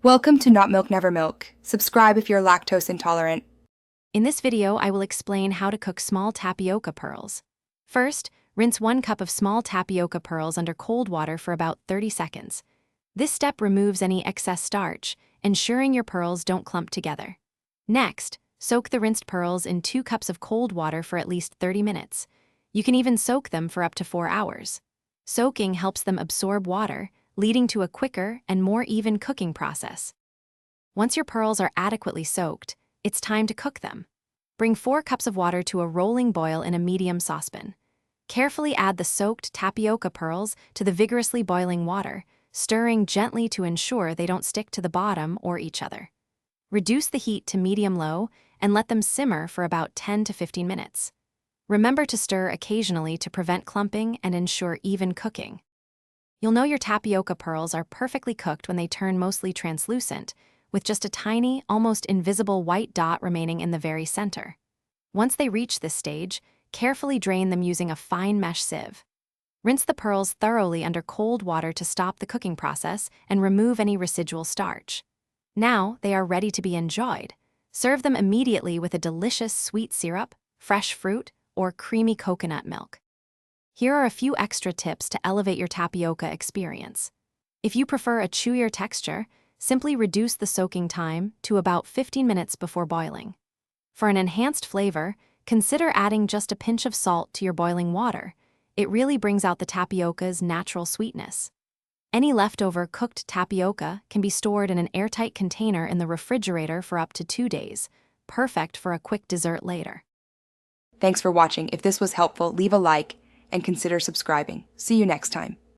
Welcome to Not Milk Never Milk. Subscribe if you're lactose intolerant. In this video, I will explain how to cook small tapioca pearls. First, rinse 1 cup of small tapioca pearls under cold water for about 30 seconds. This step removes any excess starch, ensuring your pearls don't clump together. Next, soak the rinsed pearls in 2 cups of cold water for at least 30 minutes. You can even soak them for up to 4 hours. Soaking helps them absorb water, leading to a quicker and more even cooking process. Once your pearls are adequately soaked, it's time to cook them. Bring 4 cups of water to a rolling boil in a medium saucepan. Carefully add the soaked tapioca pearls to the vigorously boiling water, stirring gently to ensure they don't stick to the bottom or each other. Reduce the heat to medium-low and let them simmer for about 10 to 15 minutes. Remember to stir occasionally to prevent clumping and ensure even cooking. You'll know your tapioca pearls are perfectly cooked when they turn mostly translucent, with just a tiny, almost invisible white dot remaining in the very center. Once they reach this stage, carefully drain them using a fine mesh sieve. Rinse the pearls thoroughly under cold water to stop the cooking process and remove any residual starch. Now they are ready to be enjoyed. Serve them immediately with a delicious sweet syrup, fresh fruit, or creamy coconut milk. Here are a few extra tips to elevate your tapioca experience. If you prefer a chewier texture, simply reduce the soaking time to about 15 minutes before boiling. For an enhanced flavor, consider adding just a pinch of salt to your boiling water. It really brings out the tapioca's natural sweetness. Any leftover cooked tapioca can be stored in an airtight container in the refrigerator for up to 2 days, perfect for a quick dessert later. Thanks for watching. If this was helpful, leave a like and consider subscribing. See you next time.